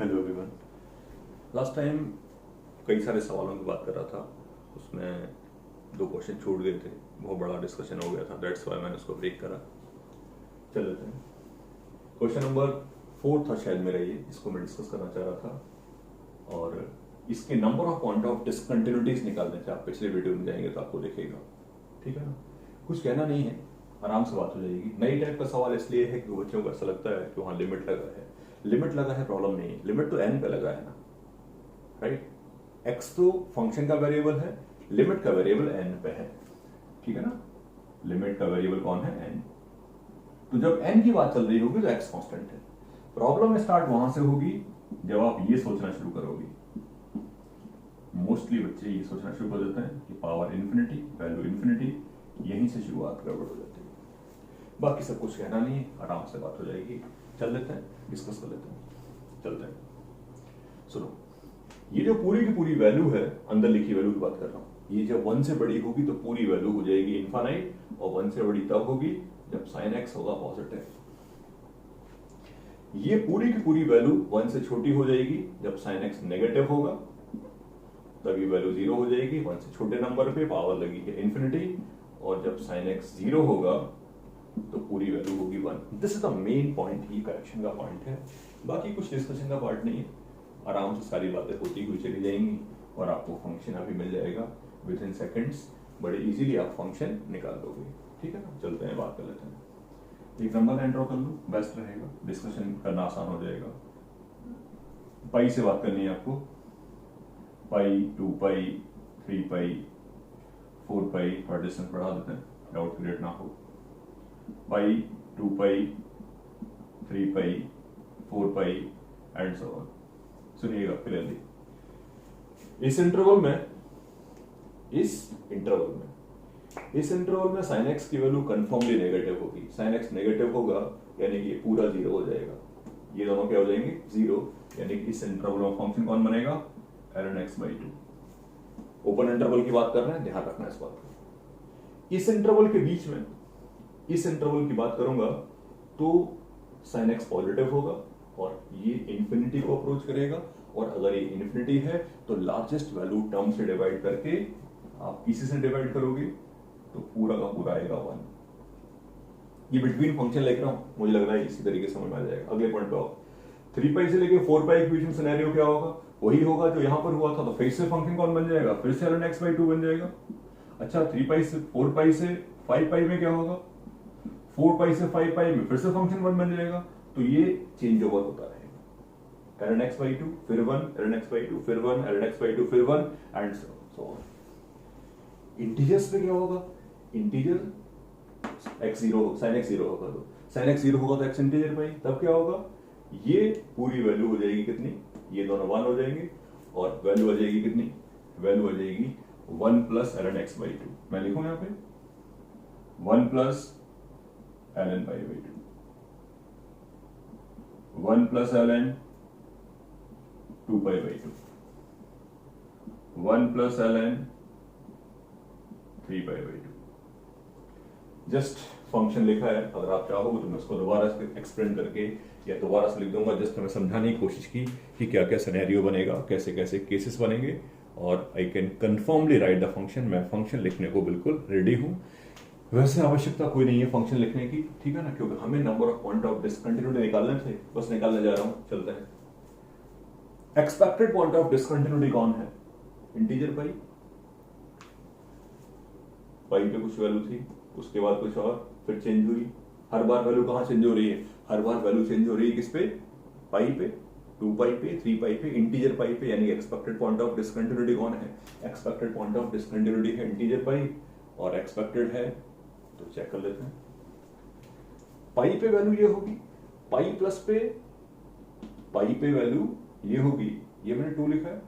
Hello everyone. Last time कई सारे सवालों की बात कर रहा था, उसमें दो क्वेश्चन छूट गए थे, बहुत बड़ा डिस्कशन हो गया था, दैट्स व्हाई मैंने उसको ब्रेक करा। चल लेते हैं। क्वेश्चन नंबर 4 था शायद मेरा, ये इसको मैं डिस्कस करना चाह रहा था और इसके number of point of discontinuities निकालने थे। आप पिछले वीडियो में जाएंगे तो आपको दिखेगा, ठीक है ना। कुछ कहना नहीं है, आराम से बात हो जाएगी। नई टाइप का सवाल इसलिए है कि बच्चों को ऐसा लगता है कि वहां लिमिट लगा है। लिमिट लगा है प्रॉब्लम नहीं है, लिमिट तो एन पे लगा है ना, राइट। एक्स तो फंक्शन का वेरिएबल है, लिमिट का वेरिएबल एन पे है, ठीक है ना। लिमिट का वेरिएबल कौन है? एन। तो जब एन की बात चल रही होगी तो एक्स कांस्टेंट है। प्रॉब्लम स्टार्ट वहां से होगी जब आप ये सोचना शुरू करोगे। मोस्टली बच्चे ये सोचना शुरू कर देते हैं कि पावर इन्फिनिटी, वैल्यू इन्फिनिटी, यहीं से शुरुआत गड़बड़ हो जाती है। बाकी सब कुछ कहना नहीं है, आराम से बात हो जाएगी। चल लेते हैं, डिस्कस कर लेते हैं, चलते हैं। सुनो, ये जो पूरी की पूरी वैल्यू है, अंदर लिखी वैल्यू की बात कर रहा हूं, ये जब 1 से बड़ी होगी तो पूरी वैल्यू हो जाएगी इनफाइनाइट, और 1 से बड़ी तब होगी जब साइन एक्स होगा पॉजिटिव। ये पूरी की पूरी वैल्यू 1 से छोटी हो जाएगी जब साइन एक्स नेगेटिव होगा, तभी वैल्यू 0 हो जाएगी। 1 से छोटे नंबर पे पावर लगी है इन्फिनिटी, और जब साइन एक्स 0 होगा तो पूरी वैल्यू होगी 1। This is the main point, ये करेक्शन का पॉइंट है, बाकी कुछ डिस्कशन का पार्ट नहीं है। आराम से सारी बातें होती हुई चली जाएंगी और आपको फंक्शन अभी मिल जाएगा विद इन सेकेंड्स। बड़े इजीली आप फंक्शन निकाल दोगे, ठीक है ना। चलते हैं, बात कर लेते हैं। एक नंबर एंटर कर लो, बेस्ट रहेगा, डिस्कशन करना आसान हो जाएगा। पाई से बात करनी है आपको, पाई, 2 पाई, 3 पाई, 4 पाई, थोड़ा डिस्टेंस बढ़ा देते हैं, डाउट क्रिएट ना हो। पाई, 2 पाई, 3 पाई, 4 पाई एंड सो ऑन। सुनिएगा क्लियरली। इस इंटरवल में साइन एक्स की वैल्यू कंफर्मली नेगेटिव होगी। साइन एक्स नेगेटिव होगा यानी कि ये पूरा 0 हो जाएगा, ये दोनों क्या हो जाएंगे? 0। यानी कि इस इंटरवल में फंक्शन कौन बनेगा? ln x/2। ओपन इंटरवल की बात कर रहे हैं, ध्यान रखना इस बात को। इस इंटरवल के बीच में, इस इंटरवल की बात करूंगा तो साइन एक्स पॉजिटिव होगा और ये इन्फिनिटी को अप्रोच करेगा, और अगर ये इन्फिनिटी है तो लार्जेस्ट वैल्यू टर्म से डिवाइड करके आप इसी से डिवाइड करोगे तो पूरा का पूरा आएगा 1। ये बिटवीन फंक्शन लिख रहा हूं, मुझे लग रहा है इसी तरीके से समझ में आ जाएगा। अगले पॉइंट पे आओ। 3 पाई से लेके 4 पाई के बीच में सिनेरियो क्या होगा? वही होगा जो यहां पर हुआ था। तो फिर से फंक्शन कौन बन जाएगा? फिर से ln x/2 बन जाएगा। अच्छा, 3 पाई से 4 पाई से 5 पाई में क्या होगा? 4 पाई से 5 पाई में फिर से फंक्शन 1 बन जाएगा। तो ये चेंज ओवर होता रहेगा, ln x/2 फिर 1, ln x/2 फिर 1, ln x/2 फिर 1 एंड सो ऑन। इंटीजर्स पे क्या होगा? इंटीजर x0, sin x 0 होगा तो sin x 0 होगा तो x इंटीजर पाई, तब क्या होगा? ये पूरी वैल्यू हो जाएगी कितनी? ये दोनों 1 हो जाएंगे, और वैल्यू आ जाएगी कितनी? वैल्यू आ जाएगी 1 प्लस ln x/2। मैं लिखूं यहां पे 1 plus ln pi/2, 1 plus ln 2pi/2, 1 plus ln 3pi/2। Just function लिखा है, अगर आप चाहोगे तो मैं उसको दोबारा एक्सप्लेन करके या दोबारा से लिख दूंगा। जस्ट मैं समझाने की कोशिश की कि क्या क्या सिनेरियो बनेगा, कैसे कैसे केसेस बनेंगे, और I can कंफर्मली right the function. मैं फंक्शन लिखने को बिल्कुल रेडी हूं। वैसे आवश्यकता कोई नहीं है फंक्शन लिखने की, ठीक है ना, क्योंकि हमें number of point of discontinuity निकालने थे, बस निकालने जा रहा हूं। चलते हैं। एक्सपेक्टेड पॉइंट ऑफ डिसकंटिन्यूटी कौन है? इंटीजर पाई। पाई पे कुछ वैल्यू थी, उसके बाद कुछ और, फिर चेंज हुई। हर बार वैल्यू कहां चेंज हो रही है? हर बार वैल्यू चेंज हो रही है किस पे? पाई पे, 2 पाई पे, 3 पाई पे, इंटीजर पाई पे। यानी एक्सपेक्टेड पॉइंट ऑफ डिसकंटिन्यूटी कौन है? एक्सपेक्टेड पॉइंट ऑफ डिसकंटिन्यूटी है इंटीजर पाई, और एक्सपेक्टेड है तो चेक कर लेते हैं। पाई पे वैल्यू ये होगी, पाई प्लस पे, पाई पे वैल्यू ये होगी, ये मैंने 2 लिखा है,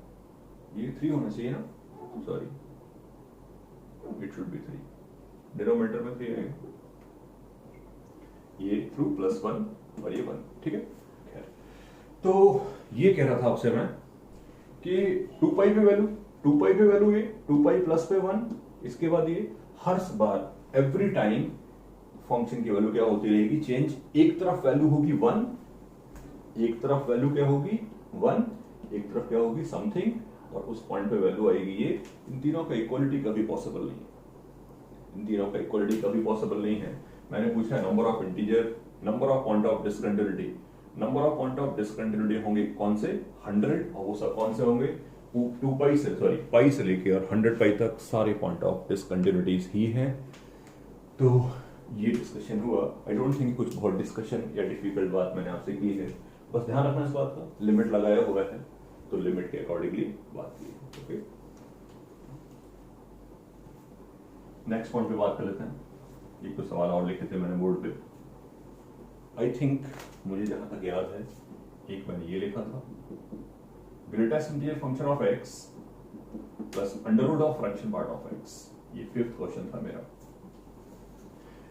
ये 3 होना चाहिए ना, sorry, it should be 3, denominator में 3 है, ये 2 प्लस 1 और ये 1, ठीक है। खैर, तो ये कह रहा था आपसे मैं कि 2 पाई पे वैल्यू, 2 पाई पे वैल्यू, ये 2 पाई प्लस पे 1, इसके बाद ये हर बार एवरी टाइम फंक्शन की वैल्यू क्या होती रहेगी? चेंज। एक तरफ वैल्यू होगी 1, एक तरफ वैल्यू क्या होगी? 1, एक तरफ क्या होगी समथिंग, और उस पॉइंट पे वैल्यू आएगी ये। इन तीनों का इक्वलिटी कभी पॉसिबल नहीं है, इन तीनों का इक्वलिटी कभी पॉसिबल नहीं है। मैंने पूछा number of integer, number of point of discontinuity. Number of point of discontinuity होंगे कौन से 100, और वो सब कौन से होंगे 2 पाई से, सॉरी पाई से लेके और 100 पाई तक सारे पॉइंट ऑफ डिसकंटिन्यूटीज ही हैं। तो ये डिस्कशन हुआ। आई डोंट थिंक कुछ बहुत डिस्कशन या डिफिकल्ट बात मैंने आपसे की है, बस ध्यान रखना इस बात का, लिमिट लगाया हुआ है तो लिमिट के अकॉर्डिंगली बात की है। ओके, नेक्स्ट पॉइंट पे बात कर लेते हैं। एक तो सवाल और लिखे थे मैंने बोर्ड पे, आई थिंक मुझे जहां तक याद है एक मैंने ये लिखा था, greatest integer function of x plus under root of fraction part of x. ये 5th क्वेश्चन था मेरा।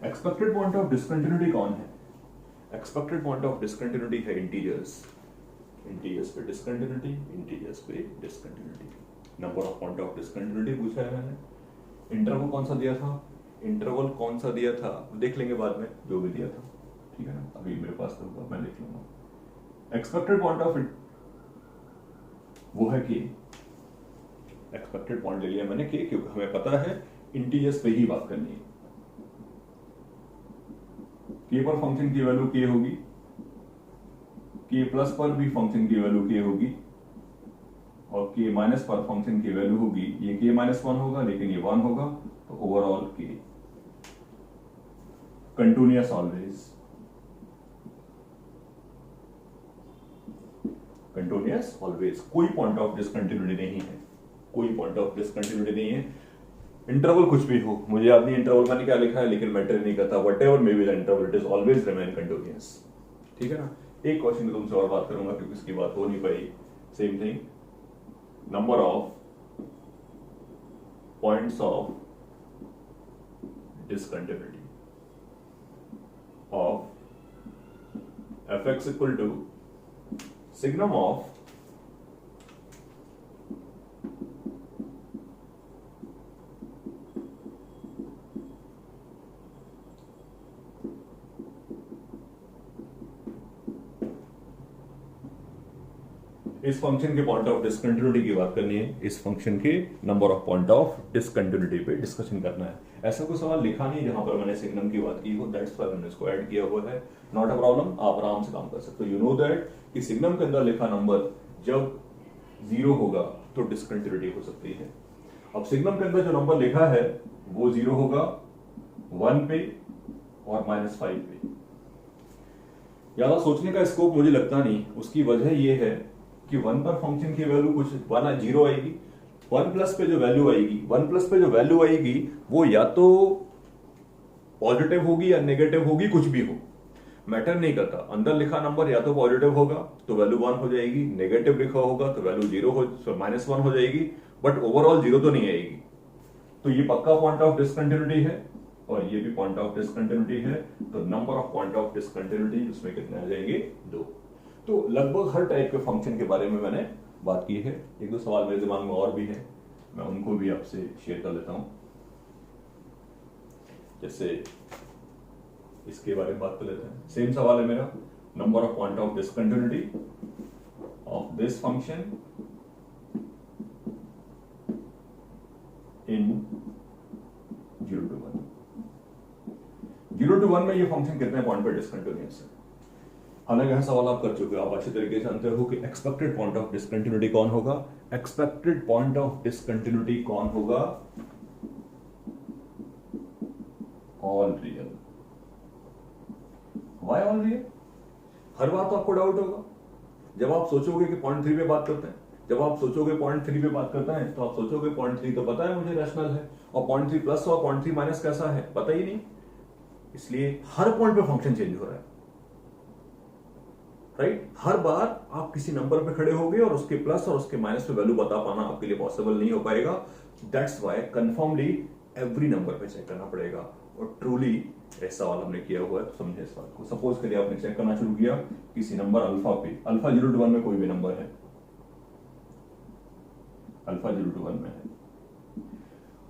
एक्सपेक्टेड पॉइंट ऑफ डिसकंटिन्यूटी कौन है? एक्सपेक्टेड पॉइंट ऑफ डिसकंटिन्यूटी है इंटीजर्स, इंटीजर्स पे डिसकंटिन्यूटी, इंटीजर्स पे discontinuity. Number of point of discontinuity पूछा है मैंने। इंटरवल कौन सा दिया था, इंटरवल कौन सा दिया था देख लेंगे बाद में, जो भी दिया था, ठीक है ना, अभी मेरे पास तो होगा मैं देख लूंगा। एक्सपेक्टेड पॉइंट ऑफ वो है कि एक्सपेक्टेड पॉइंट ले लिया मैंने कि, क्योंकि हमें पता है इंटीजर्स पे ही बात करनी है। के पर फंक्शन की वैल्यू के होगी, के प्लस पर भी फंक्शन की वैल्यू के होगी, और के माइनस पर फंक्शन की वैल्यू होगी, ये के माइनस 1 होगा लेकिन ये 1 होगा, तो ओवरऑल के कंटिन्यूअस ऑलवेज, कंटिन्यूअस ऑलवेज, कोई पॉइंट ऑफ डिसकंटिन्यूटी नहीं है, कोई पॉइंट ऑफ डिसकंटिन्यूटी नहीं है। इंटरवल कुछ भी हो, मुझे याद नहीं इंटरवल मैंने क्या लिखा है, लेकिन मैटर नहीं करता, whatever may be the interval it is always remain continuous, ठीक है ना। एक क्वेश्चन में तुमसे और बात करूंगा क्योंकि इसकी बात हो नहीं पाई। Same thing, number of points of discontinuity of fx equal to signum of इस फंक्शन के पॉइंट ऑफ डिसकंटिन्यूटी की बात करनी है, इस फंक्शन के number of point of discontinuity पे डिस्कशन करना है। ऐसा कोई सवाल लिखा नहीं जहां पर मैंने सिग्नम की बात की हो, दैट्स व्हाई मैंने इसको ऐड किया हुआ है। नॉट अ प्रॉब्लम, आप आराम से काम कर सकते हो। यू नो दैट कि सिग्नम के अंदर लिखा नंबर जब 0 होगा तो डिसकंटिन्यूटी हो सकती है। अब सिग्नम के अंदर जो नंबर लिखा है वो 0 होगा 1 पे और -5 पे। ज्यादा सोचने का स्कोप मुझे लगता नहीं, उसकी वजह ये है कि 1 पर फंक्शन की वैल्यू कुछ 0 आएगी, 1 प्लस पे जो वैल्यू आएगी, 1 प्लस पे जो वैल्यू आएगी वो या तो पॉजिटिव होगी या नेगेटिव होगी, कुछ भी हो मैटर नहीं करता। अंदर लिखा नंबर या तो पॉजिटिव होगा तो वैल्यू 1 हो जाएगी, नेगेटिव लिखा होगा तो वैल्यू 0 हो, -1 हो जाएगी, बट ओवरऑल 0 तो नहीं आएगी। तो ये पक्का पॉइंट ऑफ डिसकंटिन्यूटी है और ये भी पॉइंट ऑफ डिसकंटिन्यूटी है। तो number of point of discontinuity उसमें कितने आ जाएंगे, 2। तो लगभग हर टाइप के फंक्शन के बारे में मैंने बात की है। एक दो सवाल मेरे दिमाग में और भी है, मैं उनको भी आपसे शेयर कर लेता हूं। जैसे इसके बारे में बात कर लेते हैं। सेम सवाल है मेरा, number of point of discontinuity of this function in 0 to 1। 0 to 1 में ये फंक्शन कितने पॉइंट पर डिसकंटिन्यूअस है। हालांकि यह सवाल आप कर चुके हो, आप अच्छे तरीके से जानते हो कि एक्सपेक्टेड पॉइंट ऑफ डिसकंटिन्यूटी कौन होगा। एक्सपेक्टेड पॉइंट ऑफ डिसकंटिन्यूटी कौन होगा, all real. Why all real? हर बार तो आपको डाउट होगा जब आप सोचोगे कि 0.3 पे बात करते हैं, जब आप सोचोगे 0.3 पे बात करता है तो आप सोचोगे 0.3 तो पता है मुझे रैशनल है, और 0.3 प्लस और 0.3 माइनस कैसा है पता ही नहीं। इसलिए हर पॉइंट पे फंक्शन चेंज हो रहा है, राइट। हर बार आप किसी नंबर पे खड़े होगे और उसके प्लस और उसके माइनस पे वैल्यू बता पाना आपके लिए पॉसिबल नहीं हो पाएगा। दैट्स व्हाई कंफर्मली एवरी नंबर पे चेक करना पड़ेगा। और ट्रूली ऐसा सवाल हमने किया हुआ है, तो समझे इस बात को। सपोज करिए आपने चेक करना शुरू किया किसी नंबर अल्फा पे, अल्फा 0 to 1 में कोई भी नंबर है, अल्फा 0 to 1 में है।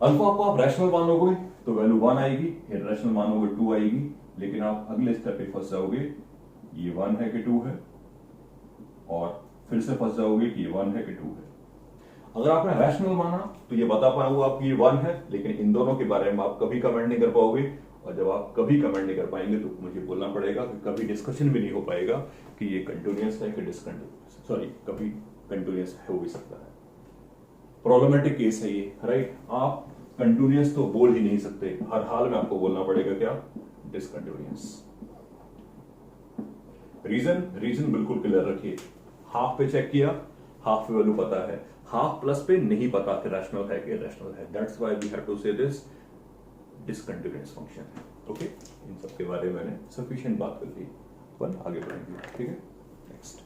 अल्फा को आप रैशनल मानोगे तो वैल्यू 1 आएगी, इरैशनल मानोगे 2 आएगी, लेकिन आप अगले स्टेप पे फंस जाओगे, ये 1 है कि 2 है, और फिर से फंस जाओगे कि ये 1 है कि 2 है। अगर आपने रैशनल माना तो ये बता पाऊंगा आपकी ये 1 है, लेकिन इन दोनों के बारे में आप कभी कमेंट नहीं कर पाओगे, और जब आप कभी कमेंट नहीं कर पाएंगे तो मुझे बोलना पड़ेगा कि कभी डिस्कशन भी नहीं हो पाएगा कि ये कंटिन्यूअस है कि डिसकंटिन्यूअस, सॉरी कभी कंटिन्यूअस हो भी सकता है। प्रॉब्लमेटिक केस है ये, राइट। आप कंटिन्यूअस तो बोल ही नहीं सकते, हर हाल में आपको बोलना पड़ेगा क्या, डिसकंटिन्यूअस। रीजन बिल्कुल क्लियर रखिए। हाफ पे चेक किया, हाफ पे वैल्यू पता है, हाफ प्लस पे नहीं पता कि रैशनल है कि इरेशनल है, that's why we have to say this discontinuous function है। ओके, इन सब के बारे में मैंने सफिशिएंट बात कर ली, अपन आगे बढ़ेंगे, ठीक है। नेक्स्ट